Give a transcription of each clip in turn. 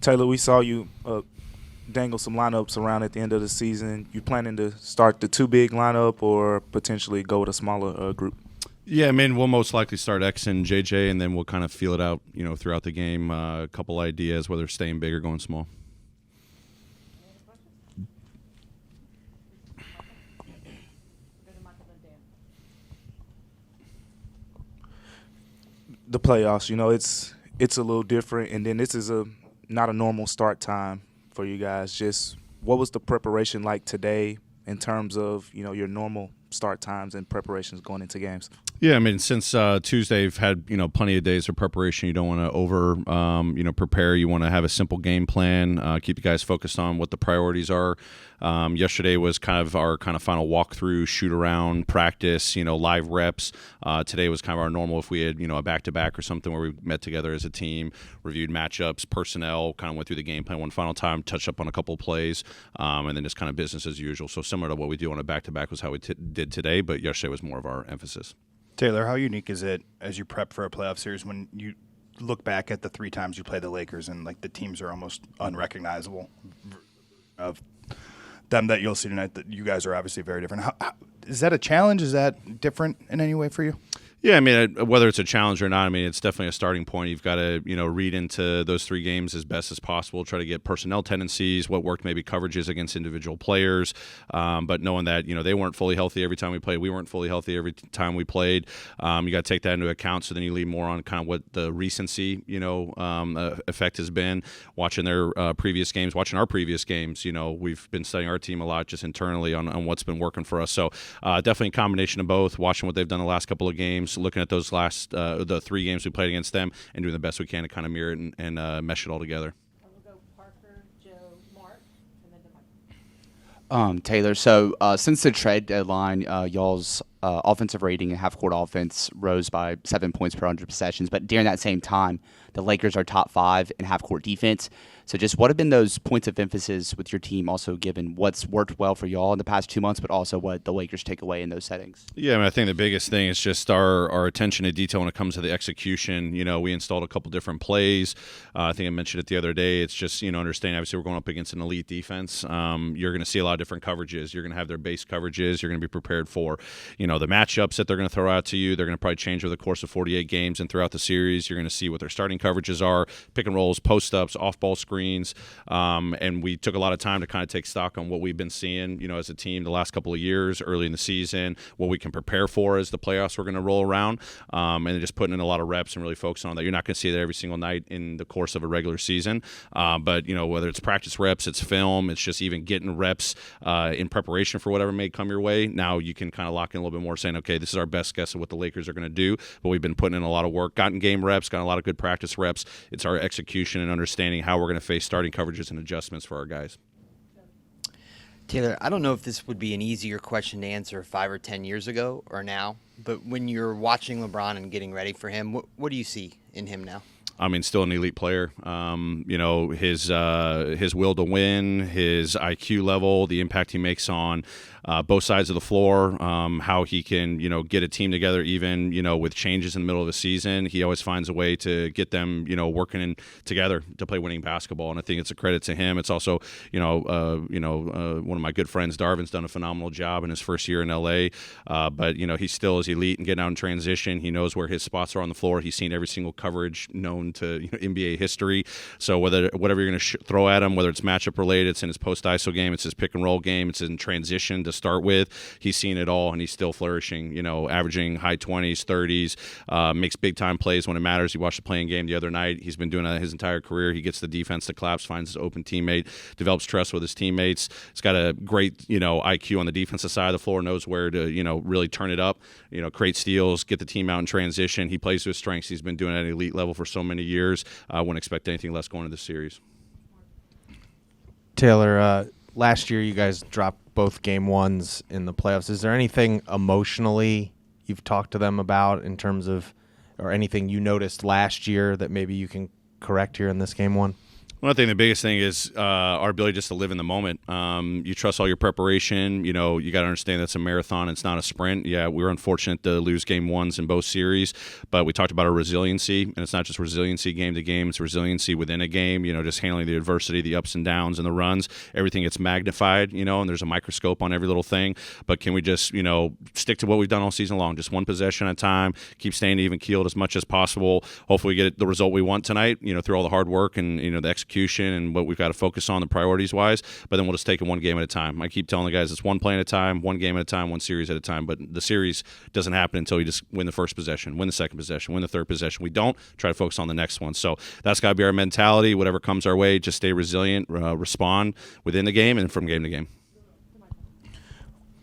Taylor, we saw you dangle some lineups around at the end of the season. You planning to start the two big lineup or potentially go with a smaller group? Yeah, I mean, we'll most likely start X and JJ, and then we'll kind of feel it out, throughout the game. A couple ideas, whether staying big or going small. The playoffs, it's a little different, and then this is not a normal start time for you guys. Just what was the preparation like today in terms of your normal start times and preparations going into games? Yeah, I mean, since Tuesday, you've had plenty of days of preparation. You don't want to over prepare. You want to have a simple game plan. Keep you guys focused on what the priorities are. Yesterday was kind of our final walkthrough, shoot around, practice. Live reps. Today was kind of our normal. If we had a back-to-back or something where we met together as a team, reviewed matchups, personnel, kind of went through the game plan one final time, touched up on a couple of plays, and then just kind of business as usual. So similar to what we do on a back-to-back was how we did today, but yesterday was more of our emphasis. Taylor, how unique is it as you prep for a playoff series when you look back at the 3 times you play the Lakers and the teams are almost unrecognizable of them that you'll see tonight? That you guys are obviously very different. How, is that a challenge? Is that different in any way for you? Yeah, I mean, whether it's a challenge or not, I mean, it's definitely a starting point. You've got to, read into those 3 games as best as possible, try to get personnel tendencies, what worked, maybe coverages against individual players. But knowing that, they weren't fully healthy every time we played. We weren't fully healthy every time we played. You got to take that into account. So then you lead more on kind of what the recency, effect has been. Watching their previous games, watching our previous games, we've been studying our team a lot just internally on what's been working for us. So definitely a combination of both, watching what they've done the last couple of games, looking at those last the 3 games we played against them, and doing the best we can to kind of mirror it and mesh it all together. We'll go Parker, Joe, Mark, and then to Mike. Taylor, so since the trade deadline, y'all's offensive rating and half-court offense rose by 7 points per 100 possessions, but during that same time, the Lakers are top 5 in half-court defense. So just what have been those points of emphasis with your team, also given what's worked well for y'all in the past 2 months, but also what the Lakers take away in those settings? Yeah, I mean, I think the biggest thing is just our attention to detail when it comes to the execution. We installed a couple different plays. I think I mentioned it the other day. It's just, understanding, obviously, we're going up against an elite defense. You're going to see a lot of different coverages. You're going to have their base coverages. You're going to be prepared for, the matchups that they're going to throw out to you. They're going to probably change over the course of 48 games and throughout the series. You're going to see what their starting coverages are, pick and rolls, post-ups, off-ball screens. And we took a lot of time to kind of take stock on what we've been seeing, as a team the last couple of years, early in the season, what we can prepare for as the playoffs we're going to roll around, and then just putting in a lot of reps and really focusing on that. You're not going to see that every single night in the course of a regular season, but, whether it's practice reps, it's film, it's just even getting reps in preparation for whatever may come your way. Now you can kind of lock in a little bit more, saying, okay, this is our best guess of what the Lakers are going to do, but we've been putting in a lot of work, gotten game reps, gotten a lot of good practice reps. It's our execution and understanding how we're going to face starting coverages and adjustments for our guys. Taylor, I don't know if this would be an easier question to answer 5 or 10 years ago or now, but when you're watching LeBron and getting ready for him, what do you see in him now? I mean, still an elite player. His will to win, his IQ level, the impact he makes on both sides of the floor, how he can, get a team together even, with changes in the middle of the season. He always finds a way to get them, working together to play winning basketball. And I think it's a credit to him. It's also, one of my good friends, Darvin's done a phenomenal job in his first year in LA. But, he still is elite and getting out in transition. He knows where his spots are on the floor. He's seen every single coverage known to NBA history. So whatever you're going to throw at him, whether it's matchup related, it's in his post ISO game, it's his pick and roll game, it's in transition to start with, he's seen it all and he's still flourishing, averaging high 20s, 30s, makes big time plays when it matters. You watched the playing game the other night. He's been doing that his entire career. He gets the defense to collapse, finds his open teammate, develops trust with his teammates. He's got a great, IQ on the defensive side of the floor, knows where to, really turn it up, create steals, get the team out in transition. He plays to his strengths. He's been doing it at an elite level for so many years. I wouldn't expect anything less going into this series. Taylor, last year you guys dropped both game ones in the playoffs. Is there anything emotionally you've talked to them about in terms of, or anything you noticed last year that maybe you can correct here in this game one? Well, I think the biggest thing is our ability just to live in the moment. You trust all your preparation. You know, you got to understand that's a marathon. It's not a sprint. Yeah, we were unfortunate to lose game ones in both series, but we talked about our resiliency, and it's not just resiliency game to game. It's resiliency within a game, you know, just handling the adversity, the ups and downs and the runs. Everything gets magnified, you know, and there's a microscope on every little thing. But can we just, you know, stick to what we've done all season long, just one possession at a time, keep staying even-keeled as much as possible. Hopefully we get the result we want tonight, you know, through all the hard work and, you know, the execution and what we've got to focus on, the priorities wise, but then we'll just take it one game at a time. I keep telling the guys it's one play at a time, one game at a time, one series at a time, but the series doesn't happen until you just win the first possession, win the second possession, win the third possession. We don't try to focus on the next one. So that's got to be our mentality. Whatever comes our way, just stay resilient, respond within the game and from game to game.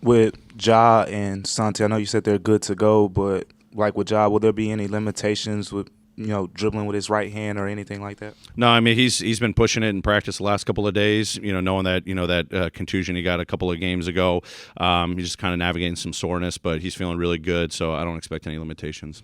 With Ja and Santi, I know you said they're good to go, but like with Ja, will there be any limitations with, you know, dribbling with his right hand or anything like that? No, I mean he's been pushing it in practice the last couple of days. You know, knowing that that contusion he got a couple of games ago, he's just kind of navigating some soreness, but he's feeling really good. So I don't expect any limitations.